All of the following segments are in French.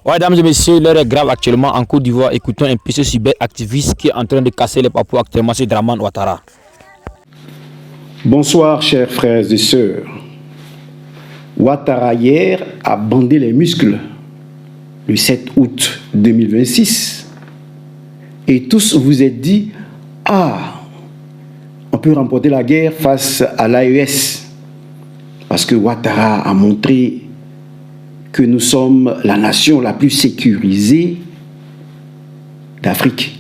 Ouais, mesdames et messieurs, l'heure est grave actuellement en Côte d'Ivoire. Écoutons un peu ce cyber-activiste qui est en train de casser les papous actuellement, c'est Dramane Ouattara. Bonsoir, chers frères et sœurs. Ouattara hier a bandé les muscles le 7 août 2026 et tous vous êtes dit « Ah, on peut remporter la guerre face à l'AES » parce que Ouattara a montré que nous sommes la nation la plus sécurisée d'Afrique.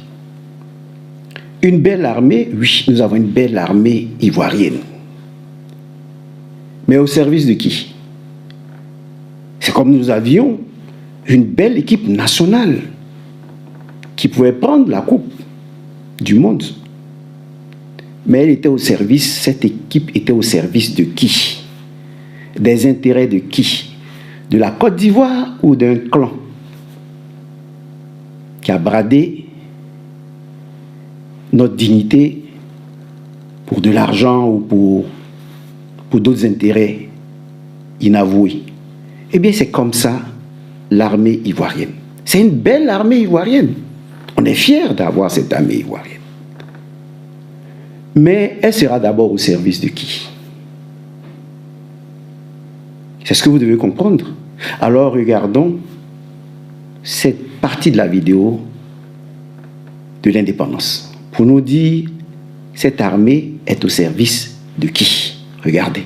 Une belle armée, oui, nous avons une belle armée ivoirienne. Mais au service de qui? C'est comme nous avions une belle équipe nationale qui pouvait prendre la coupe du monde. Mais elle était au service, cette équipe était au service de qui? Des intérêts de qui? De la Côte d'Ivoire ou d'un clan qui a bradé notre dignité pour de l'argent ou pour d'autres intérêts inavoués. Eh bien, c'est comme ça l'armée ivoirienne. C'est une belle armée ivoirienne. On est fiers d'avoir cette armée ivoirienne. Mais elle sera d'abord au service de qui? C'est ce que vous devez comprendre. Alors regardons cette partie de la vidéo de l'indépendance pour nous dire cette armée est au service de qui? Regardez.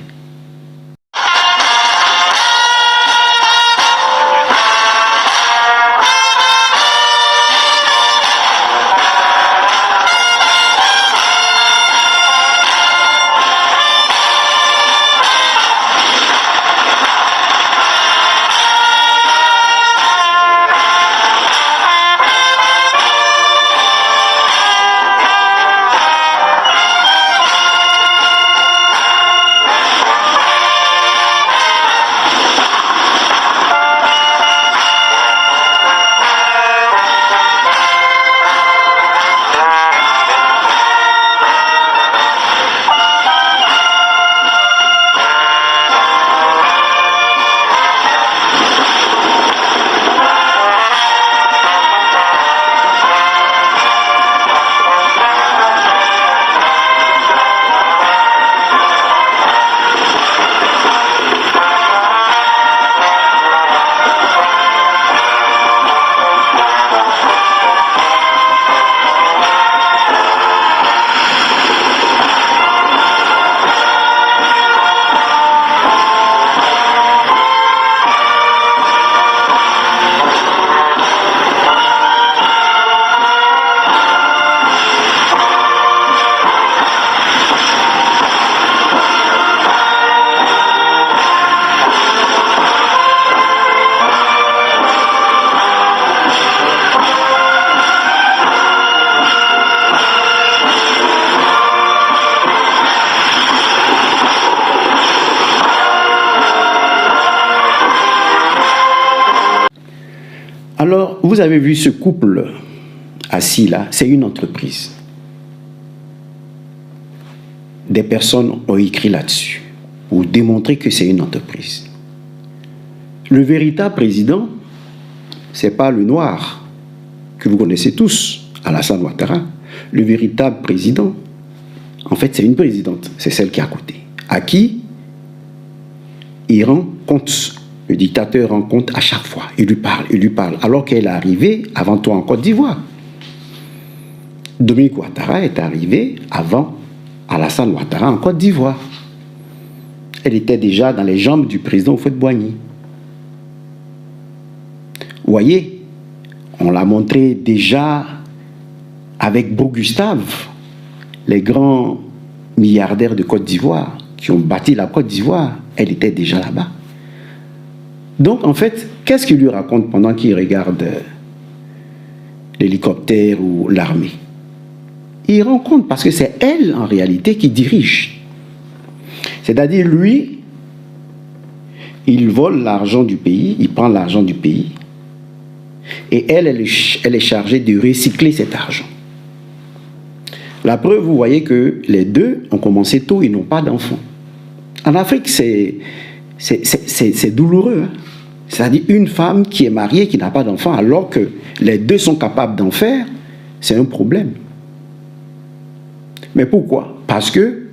Alors, vous avez vu ce couple assis là, c'est une entreprise. Des personnes ont écrit là-dessus pour démontrer que c'est une entreprise. Le véritable président, ce n'est pas le noir que vous connaissez tous, Alassane Ouattara. Le véritable président, en fait, c'est une présidente, c'est celle qui est à côté. À qui il rend compte. Le dictateur rend compte à chaque fois. Il lui parle, alors qu'elle est arrivée avant toi en Côte d'Ivoire. Dominique Ouattara est arrivé avant Alassane Ouattara en Côte d'Ivoire. Elle était déjà dans les jambes du président Houphouët-Boigny. Vous voyez, on l'a montré déjà avec Bourg-Gustave, les grands milliardaires de Côte d'Ivoire qui ont bâti la Côte d'Ivoire. Elle était déjà là-bas. Donc, en fait, qu'est-ce qu'il lui raconte pendant qu'il regarde l'hélicoptère ou l'armée? Il rend compte parce que c'est elle, en réalité, qui dirige. C'est-à-dire, lui, il vole l'argent du pays, il prend l'argent du pays, et elle est chargée de recycler cet argent. La preuve, vous voyez que les deux ont commencé tôt, ils n'ont pas d'enfants. En Afrique, c'est douloureux. Hein? C'est-à-dire une femme qui est mariée, qui n'a pas d'enfant, alors que les deux sont capables d'en faire, c'est un problème. Mais pourquoi? Parce que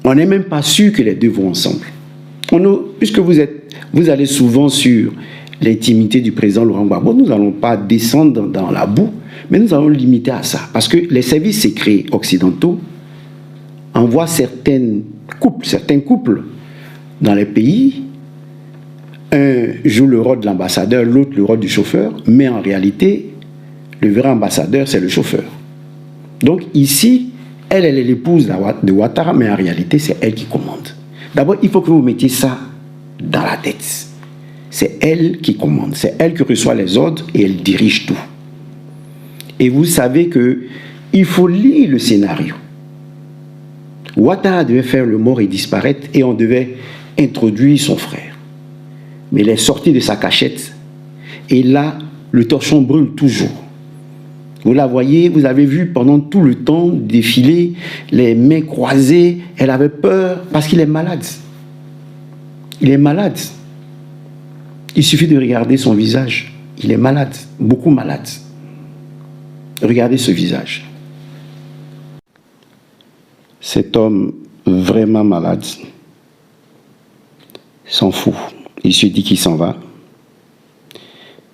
on n'est même pas sûr que les deux vont ensemble. Puisque vous allez souvent sur l'intimité du président Laurent Gbagbo, nous n'allons pas descendre dans la boue, mais nous allons limiter à ça. Parce que les services secrets occidentaux envoient certains couples dans les pays. Un joue le rôle de l'ambassadeur, l'autre le rôle du chauffeur, mais en réalité, le vrai ambassadeur, c'est le chauffeur. Donc ici, elle est l'épouse de Ouattara, mais en réalité, c'est elle qui commande. D'abord, il faut que vous mettiez ça dans la tête. C'est elle qui commande, c'est elle qui reçoit les ordres et elle dirige tout. Et vous savez qu'il faut lire le scénario. Ouattara devait faire le mort et disparaître et on devait introduire son frère. Mais il est sorti de sa cachette et là, le torchon brûle toujours. Vous la voyez, vous avez vu pendant tout le temps défiler, les mains croisées. Elle avait peur parce qu'il est malade. Il est malade. Il suffit de regarder son visage. Il est malade, beaucoup malade. Regardez ce visage. Cet homme vraiment malade s'en fout. Il se dit qu'il s'en va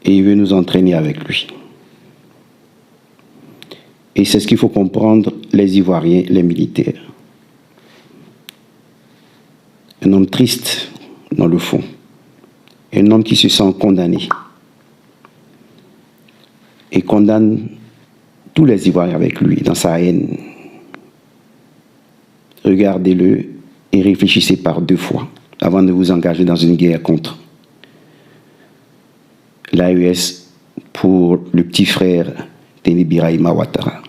et il veut nous entraîner avec lui. Et c'est ce qu'il faut comprendre, les Ivoiriens, les militaires. Un homme triste, dans le fond. Un homme qui se sent condamné. Et condamne tous les Ivoiriens avec lui, dans sa haine. Regardez-le et réfléchissez par 2 fois avant de vous engager dans une guerre contre l'AES pour le petit frère Teni Birahima Ouattara.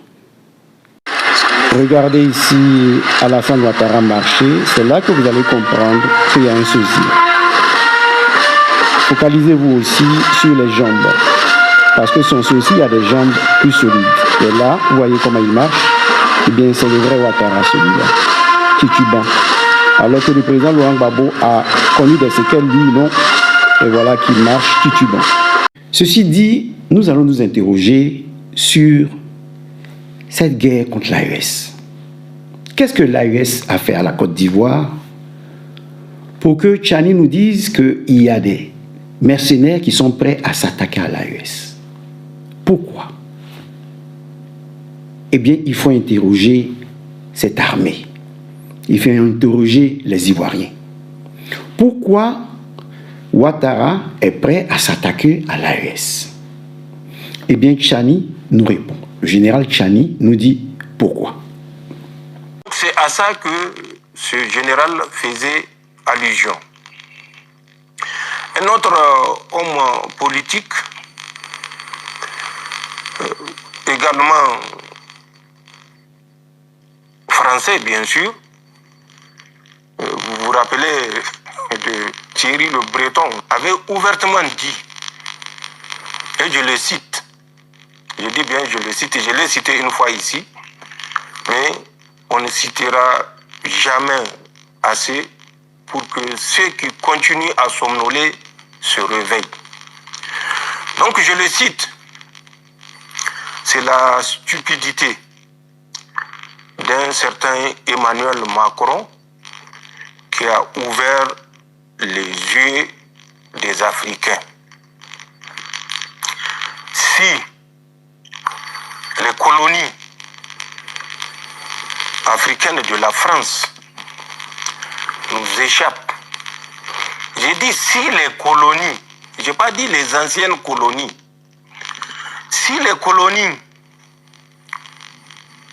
Regardez ici Alassane Ouattara marcher, c'est là que vous allez comprendre qu'il y a un souci. Focalisez-vous aussi sur les jambes, parce que son souci a des jambes plus solides. Et là, vous voyez comment il marche, eh bien c'est le vrai Ouattara celui-là, titubant. Alors que le président Laurent Gbagbo a connu des séquelles, lui non, et voilà qu'il marche titubant. Ceci dit, nous allons nous interroger sur cette guerre contre l'AES. Qu'est-ce que l'AES a fait à la Côte d'Ivoire pour que Tchani nous dise qu'il y a des mercenaires qui sont prêts à s'attaquer à l'AES? Pourquoi? Eh bien, il faut interroger cette armée. Il faut interroger les Ivoiriens. Pourquoi Ouattara est prêt à s'attaquer à l'AES? Eh bien, Tchani nous répond. Le général Tchani nous dit pourquoi. C'est à ça que ce général faisait allusion. Un autre homme politique, également français bien sûr, vous vous rappelez de Thierry Le Breton, avait ouvertement dit, et je le cite, je dis bien je le cite, je l'ai cité une fois ici, mais on ne citera jamais assez pour que ceux qui continuent à somnoler se réveillent. Donc je le cite, c'est la stupidité d'un certain Emmanuel Macron qui a ouvert les yeux des Africains. Si les colonies africaines de la France nous échappent, j'ai dit si les colonies, je n'ai pas dit les anciennes colonies, si les colonies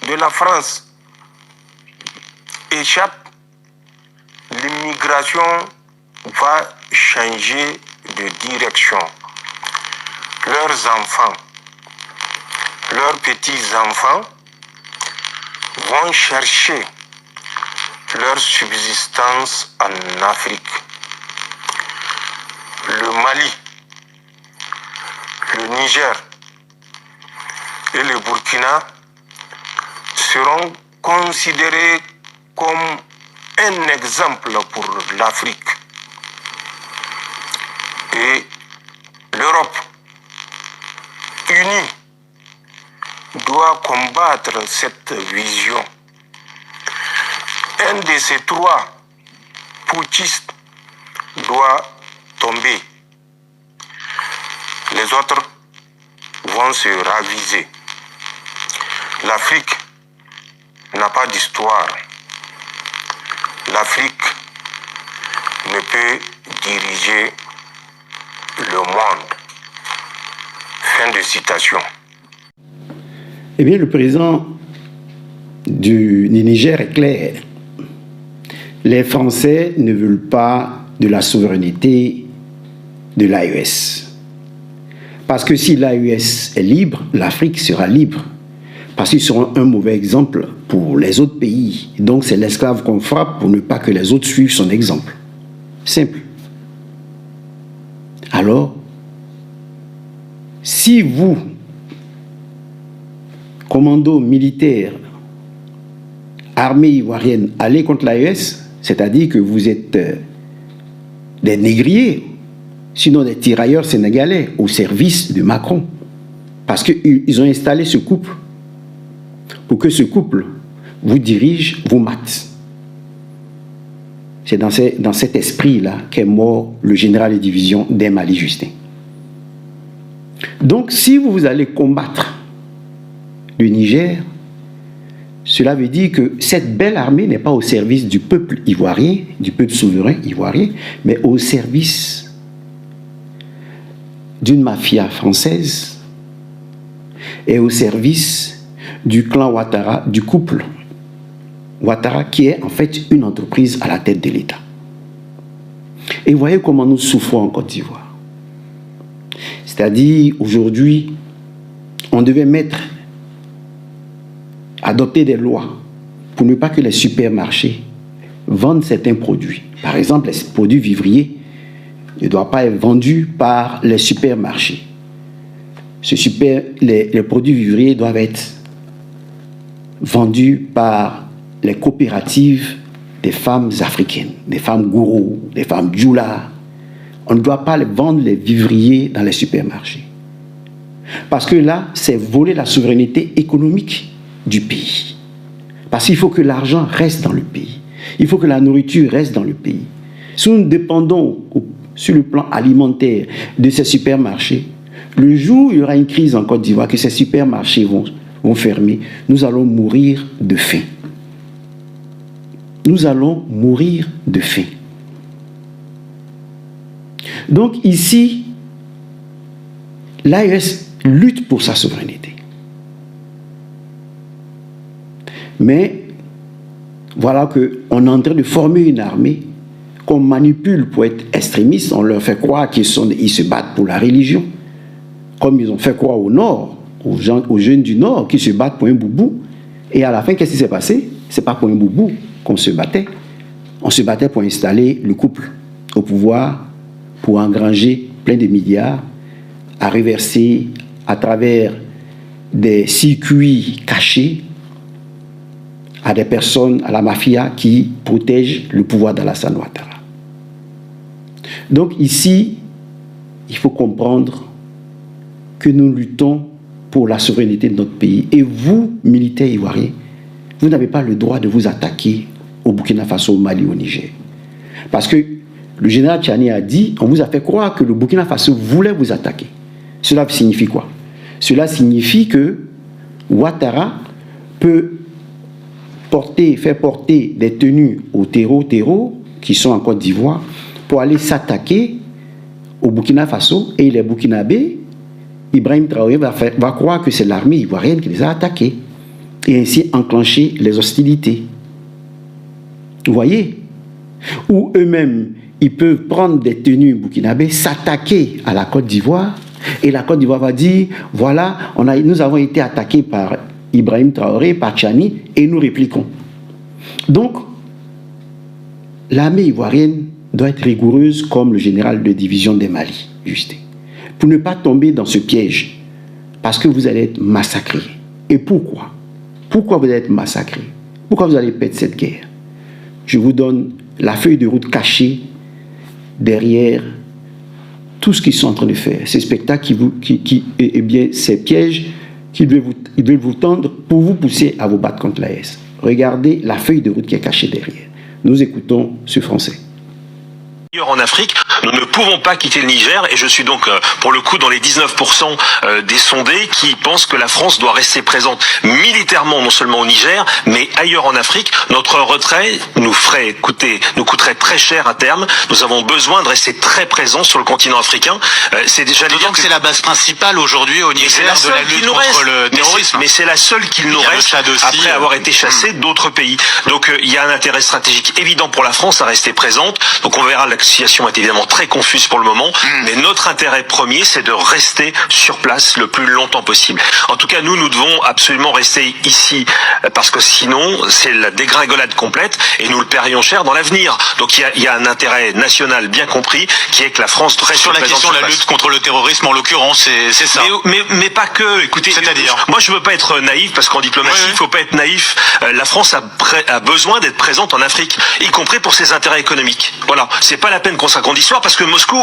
de la France échappent, l'immigration va changer de direction. Leurs enfants, leurs petits-enfants vont chercher leur subsistance en Afrique. Le Mali, le Niger et le Burkina seront considérés comme un exemple pour l'Afrique. Et l'Europe unie doit combattre cette vision. Un de ces trois putschistes doit tomber. Les autres vont se raviser. L'Afrique n'a pas d'histoire. L'Afrique ne peut diriger le monde. Fin de citation. Eh bien, le président du Niger est clair. Les Français ne veulent pas de la souveraineté de l'AES. Parce que si l'AES est libre, l'Afrique sera libre. Parce qu'ils seront un mauvais exemple pour les autres pays. Donc c'est l'esclave qu'on frappe pour ne pas que les autres suivent son exemple. Simple. Alors, si vous, commando militaire, armée ivoirienne, allez contre l'AES, c'est-à-dire que vous êtes des négriers, sinon des tirailleurs sénégalais au service de Macron. Parce qu'ils ont installé ce couple pour que ce couple vous dirige, vous mate. C'est dans cet esprit-là qu'est mort le général de division Demali Justin. Donc, si vous allez combattre le Niger, cela veut dire que cette belle armée n'est pas au service du peuple ivoirien, du peuple souverain ivoirien, mais au service d'une mafia française et au service du clan Ouattara, du couple Ouattara, qui est en fait une entreprise à la tête de l'État. Et voyez comment nous souffrons en Côte d'Ivoire. C'est-à-dire, aujourd'hui, on devait adopter des lois pour ne pas que les supermarchés vendent certains produits. Par exemple, les produits vivriers ne doivent pas être vendus par les supermarchés. Les produits vivriers doivent être vendus par les coopératives des femmes africaines, des femmes gourou, des femmes djoula. On ne doit pas vendre les vivriers dans les supermarchés. Parce que là, c'est voler la souveraineté économique du pays. Parce qu'il faut que l'argent reste dans le pays. Il faut que la nourriture reste dans le pays. Si nous dépendons sur le plan alimentaire de ces supermarchés, le jour où il y aura une crise en Côte d'Ivoire, que ces supermarchés vont fermer, nous allons mourir de faim. Nous allons mourir de faim. Donc ici, l'AES lutte pour sa souveraineté. Mais voilà qu'on est en train de former une armée qu'on manipule pour être extrémistes. On leur fait croire qu'ils se battent pour la religion. Comme ils ont fait croire au Nord, aux jeunes du Nord qui se battent pour un boubou. Et à la fin, qu'est-ce qui s'est passé? Ce n'est pas pour un boubou qu'on se battait. On se battait pour installer le couple au pouvoir, pour engranger plein de milliards, à reverser à travers des circuits cachés à des personnes, à la mafia qui protègent le pouvoir d'Alassane Ouattara. Donc ici, il faut comprendre que nous luttons pour la souveraineté de notre pays. Et vous, militaires ivoiriens, vous n'avez pas le droit de vous attaquer au Burkina Faso, au Mali, au Niger. Parce que le général Tchani a dit, on vous a fait croire que le Burkina Faso voulait vous attaquer. Cela signifie quoi? Cela signifie que Ouattara peut faire porter des tenues aux terreaux qui sont en Côte d'Ivoire pour aller s'attaquer au Burkina Faso, et les Burkinabés, Ibrahim Traoré va croire que c'est l'armée ivoirienne qui les a attaqués et ainsi enclencher les hostilités. Vous voyez? Ou eux-mêmes, ils peuvent prendre des tenues burkinabés, s'attaquer à la Côte d'Ivoire, et la Côte d'Ivoire va dire, voilà, nous avons été attaqués par Ibrahim Traoré, par Tchani, et nous répliquons. Donc, l'armée ivoirienne doit être rigoureuse comme le général de division des Mali, Justin, pour ne pas tomber dans ce piège, parce que vous allez être massacrés. Et pourquoi? Pourquoi vous allez être massacrés? Pourquoi vous allez perdre cette guerre? Je vous donne la feuille de route cachée derrière tout ce qu'ils sont en train de faire, ces spectacles eh bien, ces pièges qu'ils veulent vous tendre pour vous pousser à vous battre contre l'AES. Regardez la feuille de route qui est cachée derrière. Nous écoutons ce Français. En Afrique, nous ne pouvons pas quitter le Niger et je suis donc pour le coup dans les 19% des sondés qui pensent que la France doit rester présente militairement non seulement au Niger mais ailleurs en Afrique. Notre retrait nous coûterait très cher à terme. Nous avons besoin de rester très présents sur le continent africain. C'est déjà donc c'est la base principale aujourd'hui au Niger de la lutte contre le terrorisme. Mais c'est la seule qu'il nous reste après avoir été chassé d'autres pays. Donc il y a un intérêt stratégique évident pour la France à rester présente. Donc on verra. La situation est évidemment très confuse pour le moment, mais notre intérêt premier, c'est de rester sur place le plus longtemps possible. En tout cas, nous devons absolument rester ici, parce que sinon, c'est la dégringolade complète, et nous le paierions cher dans l'avenir. Donc il y a un intérêt national bien compris, qui est que la France reste sur la question de la lutte contre le terrorisme, en l'occurrence, c'est ça. Mais pas que, écoutez, c'est-à-dire moi je veux pas être naïf, parce qu'en diplomatie, il faut pas être naïf. La France a besoin d'être présente en Afrique, y compris pour ses intérêts économiques. Voilà, c'est pas la peine qu'on se raconte d'histoire parce que Moscou,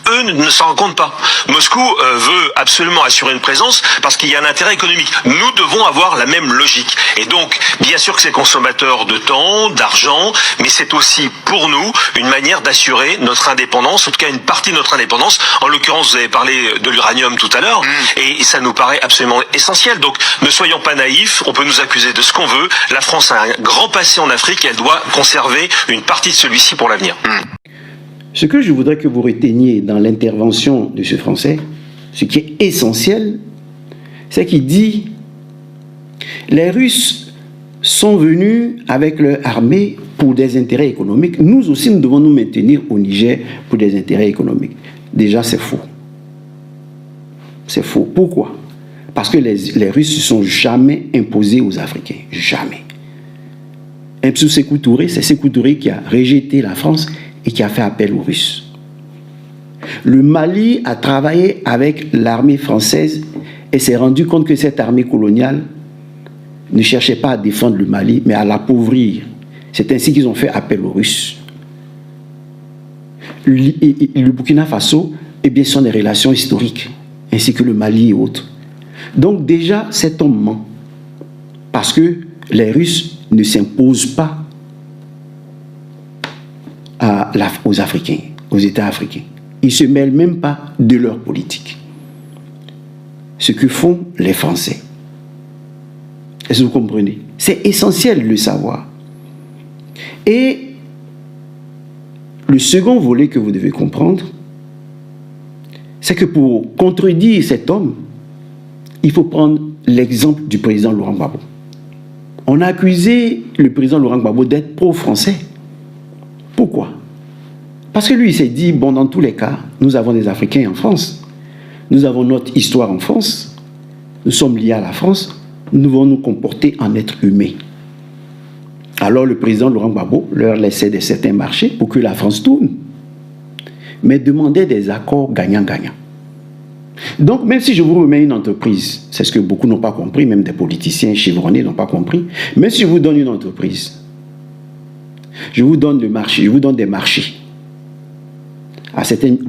eux, ne s'en rendent compte pas. Moscou veut absolument assurer une présence parce qu'il y a un intérêt économique. Nous devons avoir la même logique. Et donc, bien sûr que c'est consommateur de temps, d'argent, mais c'est aussi pour nous une manière d'assurer notre indépendance, en tout cas une partie de notre indépendance. En l'occurrence, vous avez parlé de l'uranium tout à l'heure, et ça nous paraît absolument essentiel. Donc, ne soyons pas naïfs, on peut nous accuser de ce qu'on veut. La France a un grand passé en Afrique et elle doit conserver une partie de celui-ci pour l'avenir. Ce que je voudrais que vous reteniez dans l'intervention de ce Français, ce qui est essentiel, c'est qu'il dit « Les Russes sont venus avec leur armée pour des intérêts économiques. Nous aussi, nous devons nous maintenir au Niger pour des intérêts économiques. » Déjà, c'est faux. C'est faux. Pourquoi? Parce que les Russes ne se sont jamais imposés aux Africains. Jamais. Sékou Touré, c'est Sékou Touré qui a rejeté la France et qui a fait appel aux Russes. Le Mali a travaillé avec l'armée française et s'est rendu compte que cette armée coloniale ne cherchait pas à défendre le Mali, mais à l'appauvrir. C'est ainsi qu'ils ont fait appel aux Russes. Le Burkina Faso, eh bien, sont des relations historiques, ainsi que le Mali et autres. Donc déjà, cet homme ment, parce que les Russes ne s'imposent pas aux Africains, aux États africains. Ils ne se mêlent même pas de leur politique. Ce que font les Français. Est-ce que vous comprenez? C'est essentiel de le savoir. Et le second volet que vous devez comprendre, c'est que pour contredire cet homme, il faut prendre l'exemple du président Laurent Gbagbo. On a accusé le président Laurent Gbagbo d'être pro-français. Pourquoi? Parce que lui, il s'est dit, bon, dans tous les cas, nous avons des Africains en France. Nous avons notre histoire en France. Nous sommes liés à la France. Nous devons nous comporter en êtres humains. Alors le président Laurent Gbagbo leur laissait certains marchés pour que la France tourne. Mais demandait des accords gagnant-gagnant. Donc, même si je vous remets une entreprise, c'est ce que beaucoup n'ont pas compris, même des politiciens chevronnés n'ont pas compris, même si je vous donne une entreprise, je vous donne le marché, je vous donne des marchés à certaines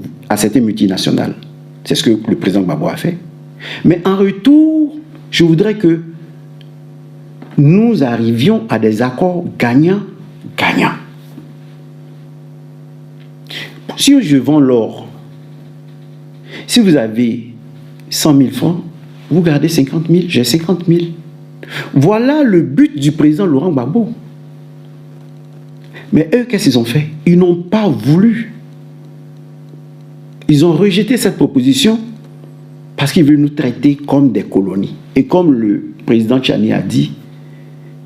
multinationales. C'est ce que le président Gbagbo a fait. Mais en retour, je voudrais que nous arrivions à des accords gagnant-gagnant. Si je vends l'or, si vous avez 100 000 francs, vous gardez 50 000, j'ai 50 000. Voilà le but du président Laurent Gbagbo. Mais eux, qu'est-ce qu'ils ont fait? Ils n'ont pas voulu. Ils ont rejeté cette proposition parce qu'ils veulent nous traiter comme des colonies. Et comme le président Tchani a dit,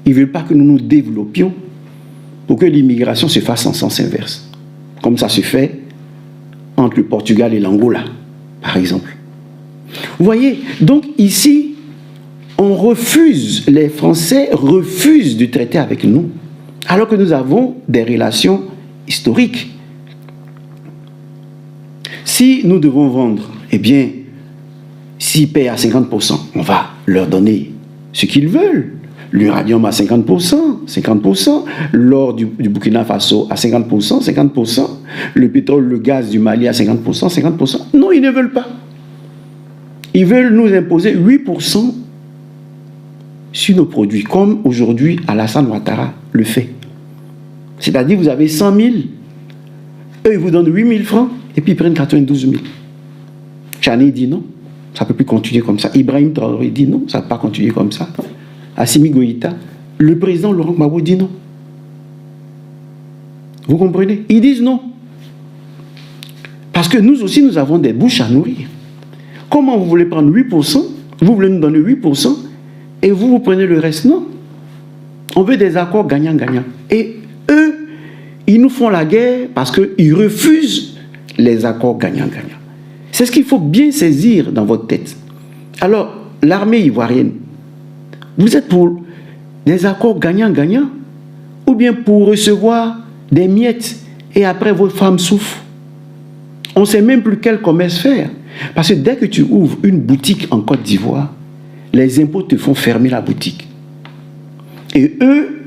ils ne veulent pas que nous nous développions pour que l'immigration se fasse en sens inverse. Comme ça se fait entre le Portugal et l'Angola, par exemple. Vous voyez, donc ici, les Français refusent de traiter avec nous, alors que nous avons des relations historiques. Si nous devons vendre, eh bien, s'ils payent à 50%, on va leur donner ce qu'ils veulent. l'uranium à 50%, l'or du Burkina Faso à 50%, le pétrole, le gaz du Mali à 50%. Non, ils ne veulent pas. Ils veulent nous imposer 8% sur nos produits, comme aujourd'hui Alassane Ouattara le fait. C'est-à-dire, vous avez 100 000, eux, ils vous donnent 8 000 francs, et puis ils prennent 92 000. Chani dit non, ça ne peut plus continuer comme ça. Ibrahim Traoré dit non, ça ne peut pas continuer comme ça. Assimi Goïta, le président Laurent Gbagbo dit non. Vous comprenez? Ils disent non. Parce que nous aussi, nous avons des bouches à nourrir. Comment vous voulez prendre 8%, vous voulez nous donner 8%, et vous prenez le reste? Non. On veut des accords gagnant-gagnant. Et eux, ils nous font la guerre parce qu'ils refusent les accords gagnant-gagnant. C'est ce qu'il faut bien saisir dans votre tête. Alors, l'armée ivoirienne, vous êtes pour des accords gagnant-gagnant ou bien pour recevoir des miettes et après votre femme souffre? On ne sait même plus quel commerce faire. Parce que dès que tu ouvres une boutique en Côte d'Ivoire, les impôts te font fermer la boutique. Et eux,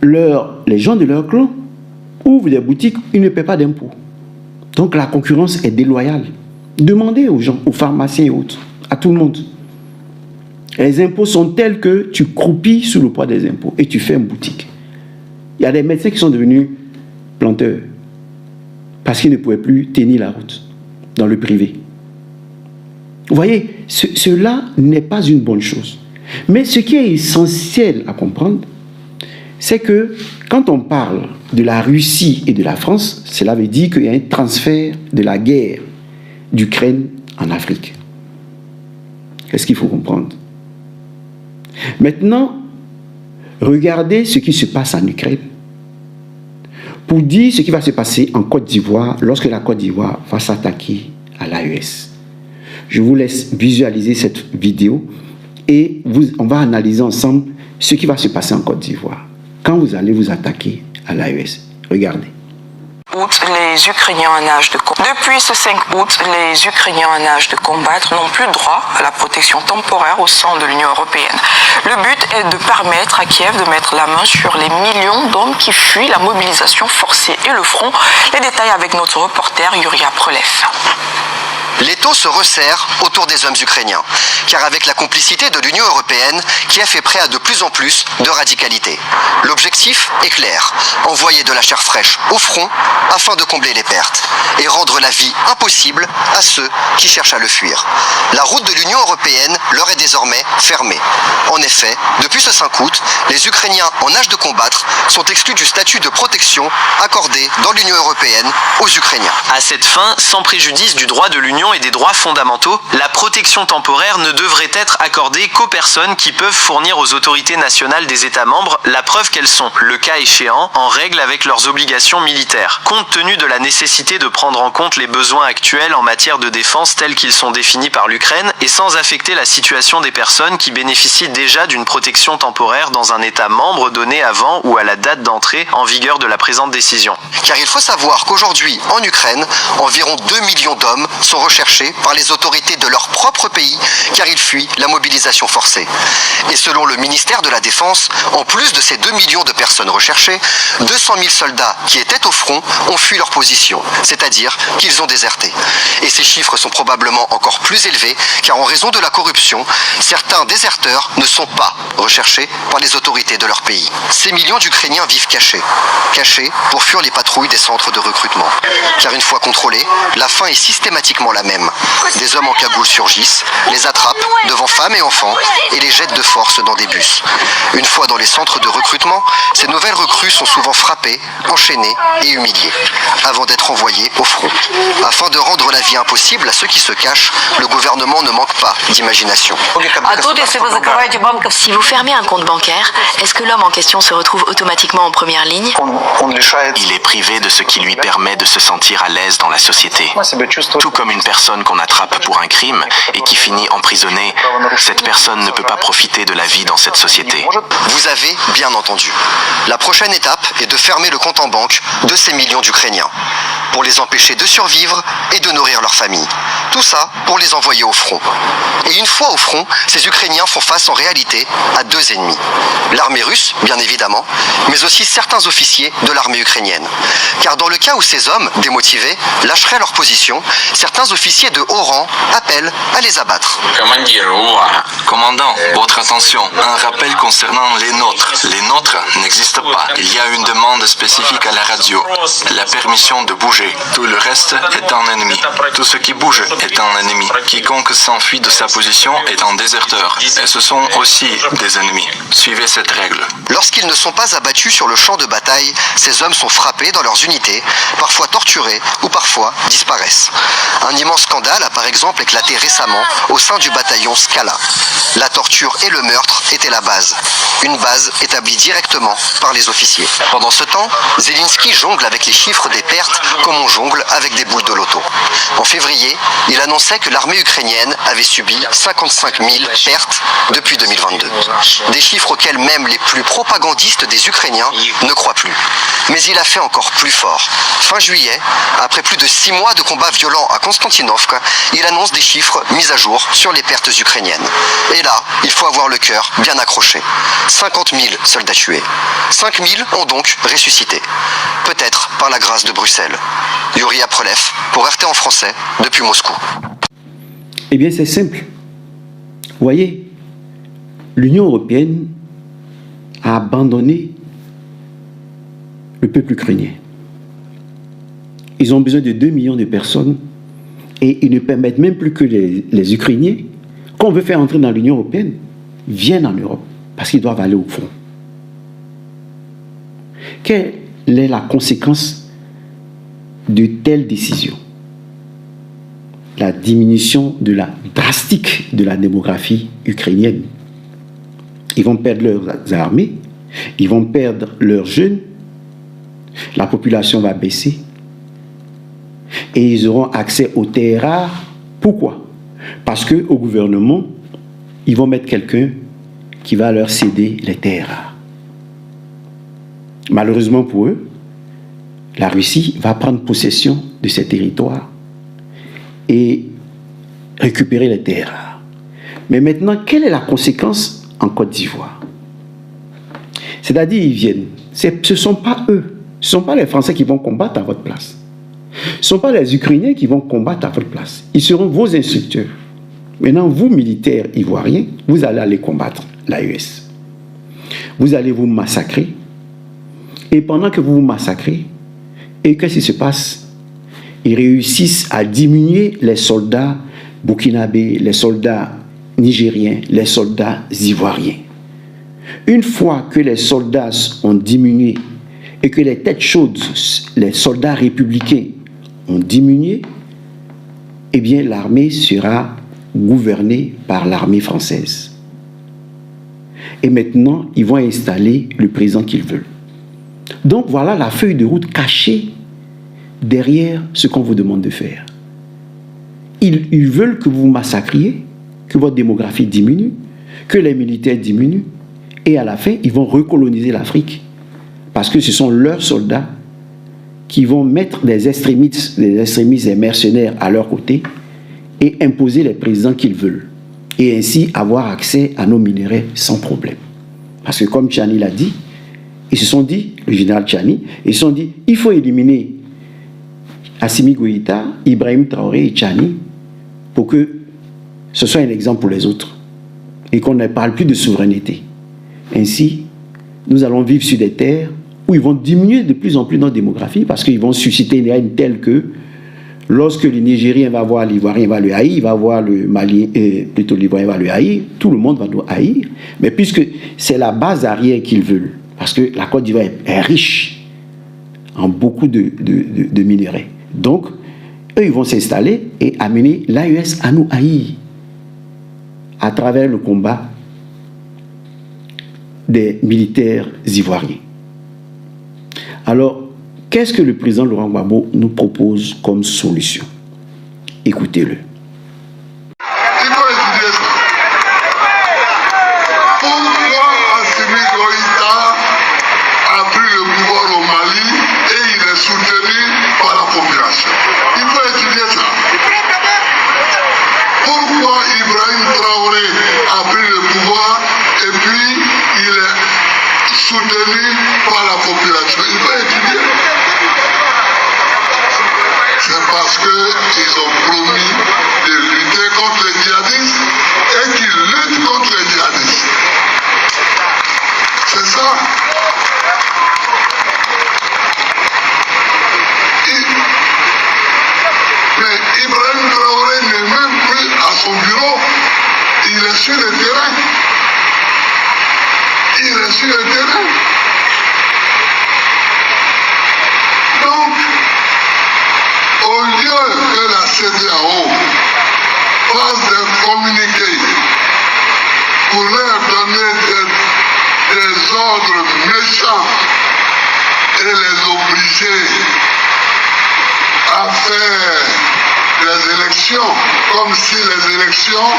les gens de leur clan ouvrent des boutiques, ils ne paient pas d'impôts. Donc la concurrence est déloyale. Demandez aux gens, aux pharmaciens et autres, à tout le monde. Les impôts sont tels que tu croupis sous le poids des impôts et tu fais une boutique. Il y a des médecins qui sont devenus planteurs parce qu'ils ne pouvaient plus tenir la route dans le privé. Vous voyez, cela n'est pas une bonne chose. Mais ce qui est essentiel à comprendre, c'est que quand on parle de la Russie et de la France, cela veut dire qu'il y a un transfert de la guerre d'Ukraine en Afrique. C'est ce qu'il faut comprendre. Maintenant, regardez ce qui se passe en Ukraine. Pour dire ce qui va se passer en Côte d'Ivoire lorsque la Côte d'Ivoire va s'attaquer à l'AES. Je vous laisse visualiser cette vidéo et on va analyser ensemble ce qui va se passer en Côte d'Ivoire quand vous allez vous attaquer à l'AES. Regardez. Les Ukrainiens en âge de combattre. Depuis ce 5 août, les Ukrainiens en âge de combattre n'ont plus droit à la protection temporaire au sein de l'Union européenne. Le but est de permettre à Kiev de mettre la main sur les millions d'hommes qui fuient la mobilisation forcée et le front. Les détails avec notre reporter Yuria Prolev. L'étau se resserre autour des hommes ukrainiens, car avec la complicité de l'Union européenne, Kiev est prêt à de plus en plus de radicalité. L'objectif est clair, envoyer de la chair fraîche au front afin de combler les pertes et rendre la vie impossible à ceux qui cherchent à le fuir. La route de l'Union européenne leur est désormais fermée. En effet, depuis ce 5 août, les Ukrainiens en âge de combattre sont exclus du statut de protection accordé dans l'Union européenne aux Ukrainiens. À cette fin, sans préjudice du droit de l'Union et des droits fondamentaux, la protection temporaire ne devrait être accordée qu'aux personnes qui peuvent fournir aux autorités nationales des États membres la preuve qu'elles sont, le cas échéant, en règle avec leurs obligations militaires. Compte tenu de la nécessité de prendre en compte les besoins actuels en matière de défense tels qu'ils sont définis par l'Ukraine et sans affecter la situation des personnes qui bénéficient déjà d'une protection temporaire dans un État membre donné avant ou à la date d'entrée en vigueur de la présente décision. Car il faut savoir qu'aujourd'hui, en Ukraine, environ 2 millions d'hommes sont recherchés par les autorités de leur propre pays car ils fuient la mobilisation forcée. Et selon le ministère de la Défense, en plus de ces 2 millions de personnes recherchées, 200 000 soldats qui étaient au front ont fui leur position, c'est-à-dire qu'ils ont déserté. Et ces chiffres sont probablement encore plus élevés car en raison de la corruption, certains déserteurs ne sont pas recherchés par les autorités de leur pays. Ces millions d'Ukrainiens vivent cachés pour fuir les patrouilles des centres de recrutement. Car une fois contrôlés, la fin est systématiquement la même. Des hommes en cagoule surgissent, les attrapent devant femmes et enfants et les jettent de force dans des bus. Une fois dans les centres de recrutement, ces nouvelles recrues sont souvent frappées, enchaînées et humiliées, avant d'être envoyées au front. Afin de rendre la impossible à ceux qui se cachent, le gouvernement ne manque pas d'imagination. Si vous fermez un compte bancaire, est-ce que l'homme en question se retrouve automatiquement en première ligne? Il est privé de ce qui lui permet de se sentir à l'aise dans la société, tout comme une personne personne qu'on attrape pour un crime et qui finit emprisonnée, cette personne ne peut pas profiter de la vie dans cette société. Vous avez bien entendu. La prochaine étape est de fermer le compte en banque de ces millions d'Ukrainiens, pour les empêcher de survivre et de nourrir leur famille. Tout ça pour les envoyer au front. Et une fois au front, ces Ukrainiens font face en réalité à deux ennemis. L'armée russe, bien évidemment, mais aussi certains officiers de l'armée ukrainienne. Car dans le cas où ces hommes, démotivés, lâcheraient leur position, certains officiers de haut rang appellent à les abattre. Commandant, votre attention, un rappel concernant les nôtres. Les nôtres n'existent pas. Il y a une demande spécifique à la radio. La permission de bouger. Tout le reste est un ennemi. Tout ce qui bouge est un ennemi. Quiconque s'enfuit de sa position est un déserteur. Et ce sont aussi des ennemis. Suivez cette règle. Lorsqu'ils ne sont pas abattus sur le champ de bataille, ces hommes sont frappés dans leurs unités, parfois torturés ou parfois disparaissent. Un immense scandale a par exemple éclaté récemment au sein du bataillon Skala. La torture et le meurtre étaient la base. Une base établie directement par les officiers. Pendant ce temps, Zelensky jongle avec les chiffres des pertes comme on jongle avec des boules de loto. En février, il annonçait que l'armée ukrainienne avait subi 55 000 pertes depuis 2022. Des chiffres auxquels même les plus propagandistes des Ukrainiens ne croient plus. Mais il a fait encore plus fort. Fin juillet, après plus de 6 mois de combats violents à Konstantinovka, il annonce des chiffres mis à jour sur les pertes ukrainiennes. Et là, il faut avoir le cœur bien accroché. 50 000 soldats tués. 5 000 ont donc ressuscité. Peut-être par la grâce de Bruxelles. Yuri Aprolev, pour RT en français, depuis Moscou. Eh bien, c'est simple. Vous voyez, l'Union européenne a abandonné le peuple ukrainien. Ils ont besoin de 2 millions de personnes et ils ne permettent même plus que les Ukrainiens, qu'on veut faire entrer dans l'Union européenne, viennent en Europe parce qu'ils doivent aller au front. Quelle est la conséquence de telles décisions? La diminution drastique de la démographie ukrainienne. Ils vont perdre leurs armées, ils vont perdre leurs jeunes, la population va baisser et ils auront accès aux terres rares. Pourquoi? Parce qu'au gouvernement, ils vont mettre quelqu'un qui va leur céder les terres rares. Malheureusement pour eux, la Russie va prendre possession de ces territoires et récupérer les terres rares. Mais maintenant, quelle est la conséquence en Côte d'Ivoire? C'est-à-dire, ils viennent. Ce ne sont pas eux. Ce ne sont pas les Français qui vont combattre à votre place. Ce ne sont pas les Ukrainiens qui vont combattre à votre place. Ils seront vos instructeurs. Maintenant, vous, militaires ivoiriens, vous allez aller combattre l'AES. Vous allez vous massacrer. Et pendant que vous vous massacrez, et qu'est-ce qui se passe? Ils réussissent à diminuer les soldats burkinabés, les soldats nigériens, les soldats ivoiriens. Une fois que les soldats ont diminué et que les têtes chaudes, les soldats républicains ont diminué, eh bien l'armée sera gouvernée par l'armée française. Et maintenant, ils vont installer le président qu'ils veulent. Donc voilà la feuille de route cachée derrière ce qu'on vous demande de faire. Ils veulent que vous massacriez, que votre démographie diminue, que les militaires diminuent, et à la fin, ils vont recoloniser l'Afrique. Parce que ce sont leurs soldats qui vont mettre des extrémistes et mercenaires à leur côté et imposer les présidents qu'ils veulent. Et ainsi avoir accès à nos minéraux sans problème. Parce que comme Tchani l'a dit, ils se sont dit, le général Tchani, ils se sont dit, il faut éliminer Assimi Goïta, Ibrahim Traoré et Tchani pour que ce soit un exemple pour les autres et qu'on ne parle plus de souveraineté. Ainsi, nous allons vivre sur des terres où ils vont diminuer de plus en plus notre démographie parce qu'ils vont susciter une haine telle que lorsque le Nigérien va voir l'Ivoirien, va le haïr, il va voir le Malien, plutôt l'Ivoirien va le haïr, tout le monde va nous haïr. Mais puisque c'est la base arrière qu'ils veulent, parce que la Côte d'Ivoire est riche en beaucoup de minéraux. Donc, eux, ils vont s'installer et amener l'AES à nous haïr à travers le combat des militaires ivoiriens. Alors, qu'est-ce que le président Laurent Gbagbo nous propose comme solution? Écoutez-le. Il faut étudier ça. Pourquoi Assimi Goïta a pris le pouvoir au Mali et il est soutenu par la population? Il faut étudier ça. Pourquoi Ibrahim Traoré a pris le pouvoir et puis il est soutenu par la population? Il faut étudier. C'est parce qu'ils ont promis de lutter contre les djihadistes et qu'ils luttent contre les djihadistes. C'est ça. Mais Ibrahim Traoré n'est même plus à son bureau. Il est sur le terrain. Il est sur le terrain. Donc, au lieu que la CEDEAO fasse des communiqués pour leur donner des ordres méchants et les obliger à faire des élections comme si les élections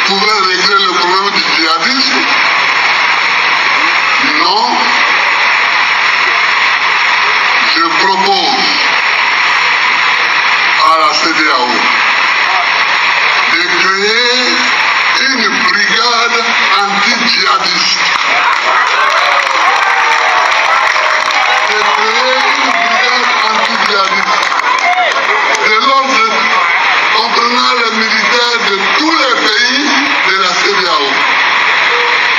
pouvaient régler le problème du djihadisme, non, je propose à la CEDEAO de créer une brigade anti-djihadiste. De l'ordre comprenant les militaires de tous les pays de la CEDEAO.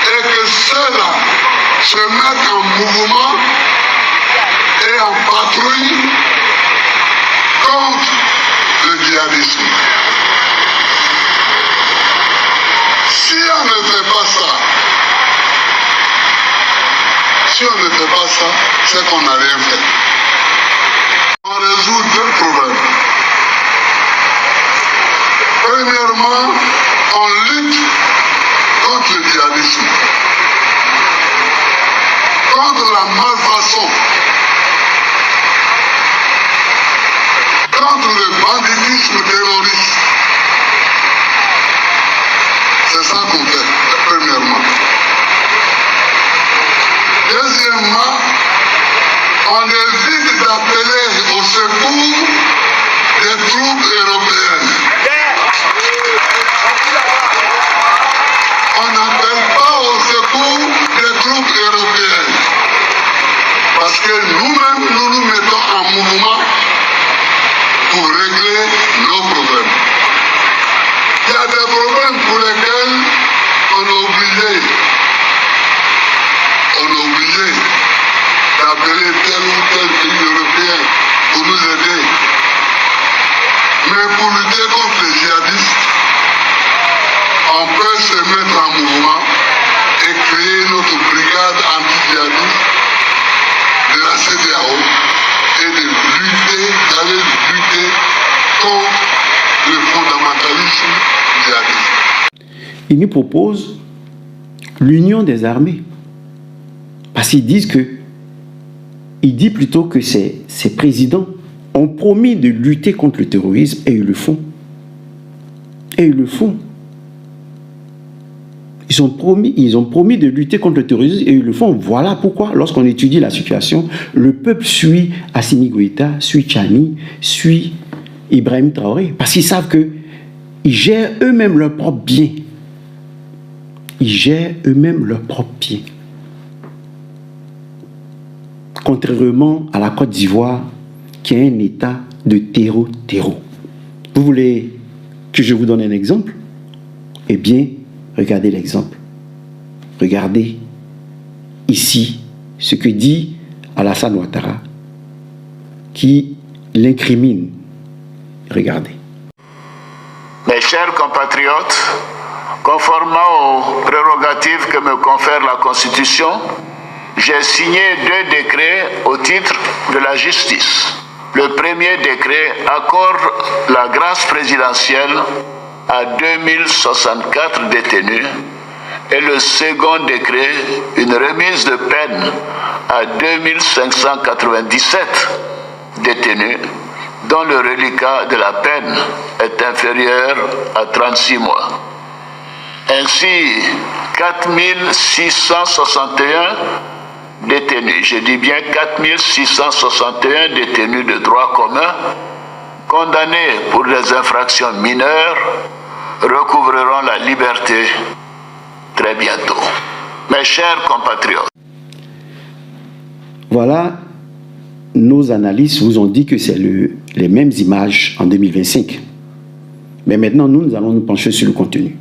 Et que ceux-là se mettent en mouvement et en patrouille contre le djihadisme. Si on ne fait pas ça, c'est qu'on n'a rien fait. On résout deux problèmes. Premièrement, on lutte contre le djihadisme, contre la malfaçon, contre le banditisme terroriste. C'est ça qu'on fait, premièrement. Deuxièmement, on évite d'appeler au secours des troupes européennes. On n'appelle pas au secours des troupes européennes. Parce que nous-mêmes, nous nous mettons en mouvement pour régler nos problèmes. Il y a des problèmes pour lesquels on est obligé d'appeler tel ou tel pays européen pour nous aider. Mais pour lutter contre les djihadistes, on peut se mettre en mouvement et créer notre brigade anti-djihadiste de la CEDEAO et d'aller lutter contre le fondamentalisme djihadiste. Il nous propose l'union des armées. Parce qu'ils disent que, il dit plutôt que ces présidents ont promis de lutter contre le terrorisme et ils le font. Et ils le font. Ils ont promis de lutter contre le terrorisme et ils le font. Voilà pourquoi, lorsqu'on étudie la situation, le peuple suit Assimi Goïta, suit Tchani, suit Ibrahim Traoré. Parce qu'ils savent qu'ils gèrent eux-mêmes leur propre bien. Ils gèrent eux-mêmes leur propre bien. Contrairement à la Côte d'Ivoire, qui est un état de terreau. Vous voulez que je vous donne un exemple? Eh bien, regardez l'exemple. Regardez ici ce que dit Alassane Ouattara, qui l'incrimine. Regardez. Mes chers compatriotes, conformément aux prérogatives que me confère la Constitution, j'ai signé 2 décrets au titre de la justice. Le premier décret accorde la grâce présidentielle à 2064 détenus et le second décret une remise de peine à 2597 détenus dont le reliquat de la peine est inférieur à 36 mois. Ainsi, 4661 détenus, je dis bien 4661 détenus de droit commun, condamnés pour des infractions mineures, recouvreront la liberté très bientôt. Mes chers compatriotes. Voilà, nos analystes vous ont dit que c'est les mêmes images en 2025. Mais maintenant, nous allons nous pencher sur le contenu.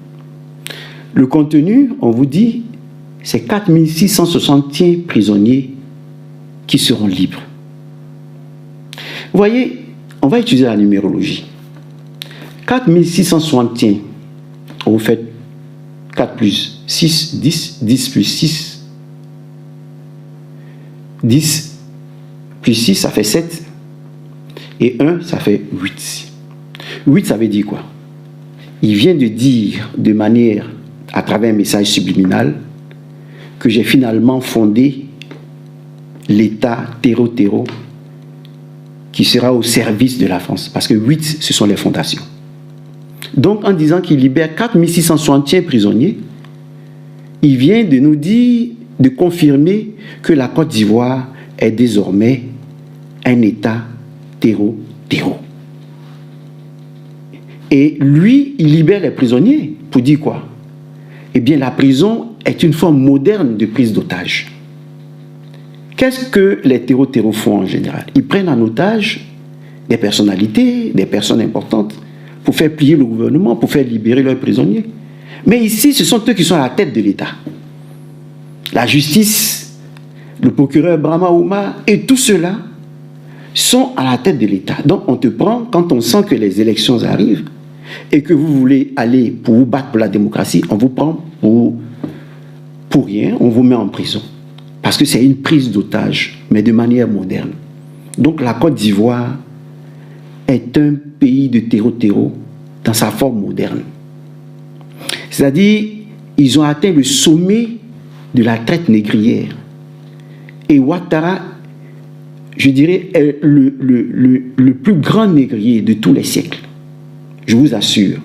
Le contenu, on vous dit, c'est 4661 prisonniers qui seront libres. Vous voyez, on va utiliser la numérologie. 4661, vous faites 4 plus 6, 10, 10 plus 6, 10 plus 6, ça fait 7, et 1, ça fait 8. 8, ça veut dire quoi? Il vient de dire de manière, à travers un message subliminal, que j'ai finalement fondé l'État terreau qui sera au service de la France. Parce que 8, ce sont les fondations. Donc, en disant qu'il libère 4661 prisonniers, il vient de nous dire, de confirmer que la Côte d'Ivoire est désormais un État terreau. Et lui, il libère les prisonniers. Pour dire quoi? Eh bien, la prison est une forme moderne de prise d'otage. Qu'est-ce que les terreaux font en général? Ils prennent en otage des personnalités, des personnes importantes, pour faire plier le gouvernement, pour faire libérer leurs prisonniers. Mais ici, ce sont eux qui sont à la tête de l'État. La justice, le procureur Brahma Ouma et tout cela sont à la tête de l'État. Donc on te prend quand on sent que les élections arrivent et que vous voulez aller pour vous battre pour la démocratie, on vous prend pour rien, on vous met en prison. Parce que c'est une prise d'otage, mais de manière moderne. Donc la Côte d'Ivoire est un pays de terreau dans sa forme moderne. C'est-à-dire, ils ont atteint le sommet de la traite négrière. Et Ouattara, je dirais, est le plus grand négrier de tous les siècles. Je vous assure.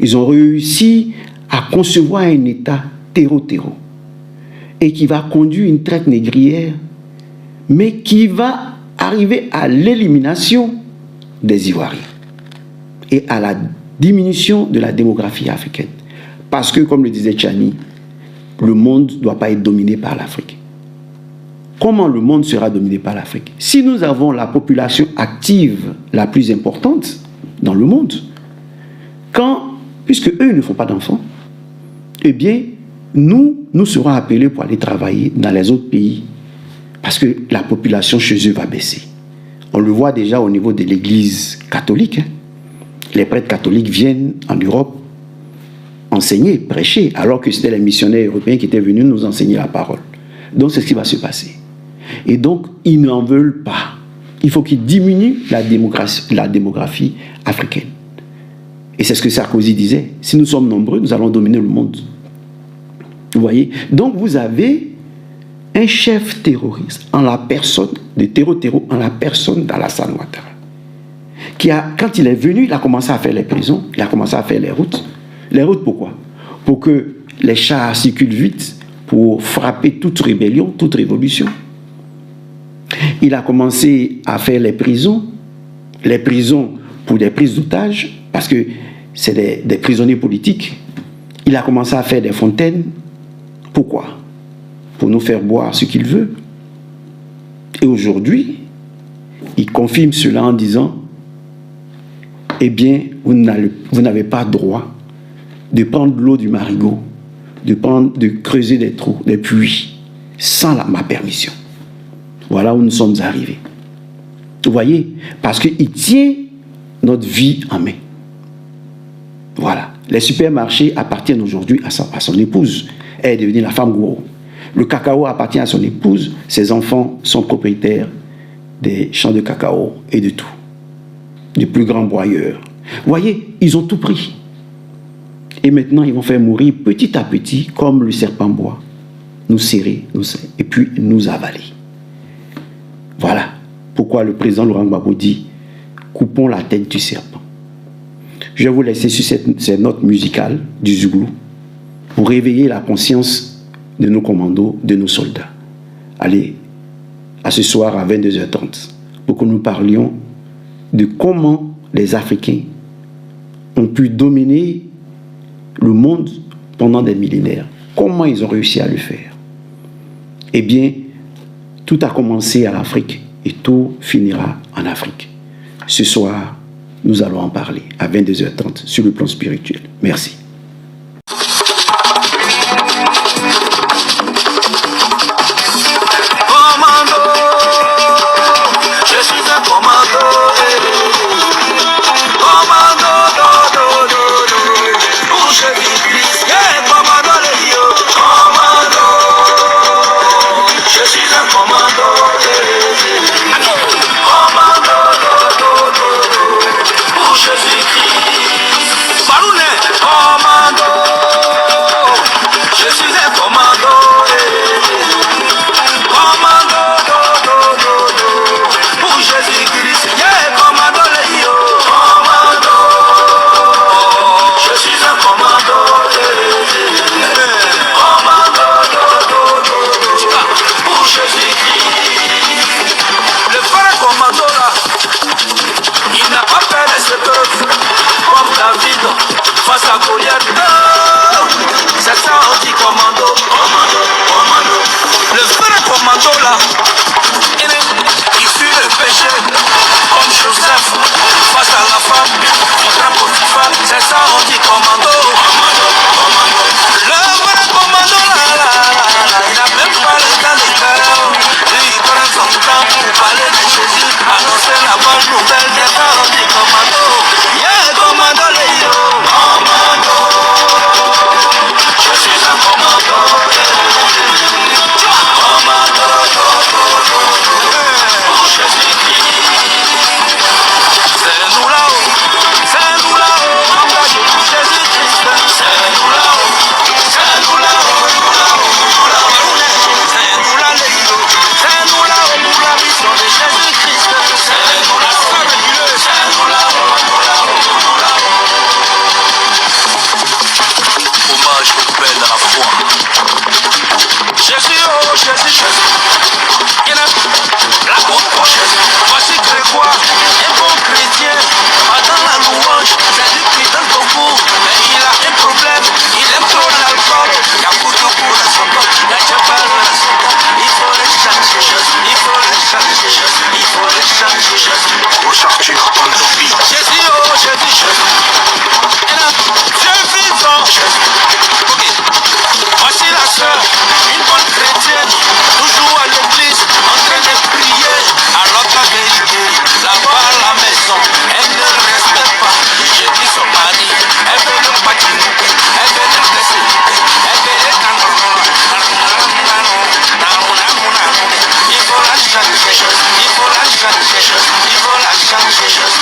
Ils ont réussi à concevoir un État terreau et qui va conduire une traite négrière, mais qui va arriver à l'élimination des Ivoiriens et à la diminution de la démographie africaine. Parce que, comme le disait Tchani, le monde ne doit pas être dominé par l'Afrique. Comment le monde sera dominé par l'Afrique? Si nous avons la population active la plus importante dans le monde, puisque eux ne font pas d'enfants, eh bien, nous serons appelés pour aller travailler dans les autres pays parce que la population chez eux va baisser. On le voit déjà au niveau de l'Église catholique. Les prêtres catholiques viennent en Europe enseigner, prêcher, alors que c'était les missionnaires européens qui étaient venus nous enseigner la parole. Donc c'est ce qui va se passer. Et donc, ils n'en veulent pas. Il faut qu'ils diminuent la démographie africaine. Et c'est ce que Sarkozy disait. Si nous sommes nombreux, nous allons dominer le monde. Vous voyez? Donc vous avez un chef terroriste en la personne, de terreau, en la personne d'Alassane Ouattara. Quand il est venu, il a commencé à faire les prisons, il a commencé à faire les routes. Les routes pourquoi? Pour que les chars circulent vite, pour frapper toute rébellion, toute révolution. Il a commencé à faire les prisons pour des prises d'otages, parce que c'est des prisonniers politiques. Il a commencé à faire des fontaines. Pourquoi? Pour nous faire boire ce qu'il veut. Et aujourd'hui, il confirme cela en disant, eh bien, vous n'avez pas droit de prendre l'eau du marigot, de creuser des trous, des puits, sans ma permission. Voilà où nous sommes arrivés. Vous voyez? Parce qu'il tient notre vie en main. Voilà. Les supermarchés appartiennent aujourd'hui à son épouse. Elle est devenue la femme gourou. Le cacao appartient à son épouse. Ses enfants sont propriétaires des champs de cacao et de tout. Des plus grands broyeurs. Vous voyez, ils ont tout pris. Et maintenant, ils vont faire mourir petit à petit, comme le serpent bois. Nous serrer, et puis nous avaler. Voilà pourquoi le président Laurent Gbagbo dit coupons la tête du serpent. Je vais vous laisser sur cette note musicale du Zouglou pour réveiller la conscience de nos commandos, de nos soldats. Allez, à ce soir à 22h30, pour que nous parlions de comment les Africains ont pu dominer le monde pendant des millénaires. Comment ils ont réussi à le faire? Eh bien, tout a commencé à l'Afrique et tout finira en Afrique. Ce soir, nous allons en parler à 22h30 sur le plan spirituel. Merci. Face à Goliath, c'est ça on dit commando, commando, commando. Le vrai commando là, il fuit le péché, comme Joseph, face à la femme, il frappe Potiphar, c'est ça on dit commando, commando, commando. Le vrai commando là, il n'a même pas le temps de faire, il prend son temps pour parler de Jésus, annoncer la bonne nouvelle, c'est ça on dit commando, yeah commando les yo. Voici Grégoire, un bon chrétien, pendant la louange, c'est lui qui donne beaucoup, mais il a un problème, il aime trop l'alcool, il y a beaucoup de coups dans son corps, il y a déjà pas dans son corps, il faut les changer, il faut les changer, il faut les changer, pour sortir en lobby. Jésus, oh Jésus, Jésus, Dieu vivant, ok, voici la sœur, une bonne chrétienne, toujours à l'église, en train de prier, alors qu'en vérité, là-bas à la maison, elle ne respecte pas, j'ai dit son mari, elle veut le patiner, elle veut le blesser, elle veut le il faut la changer, il faut la changer, il faut la changer.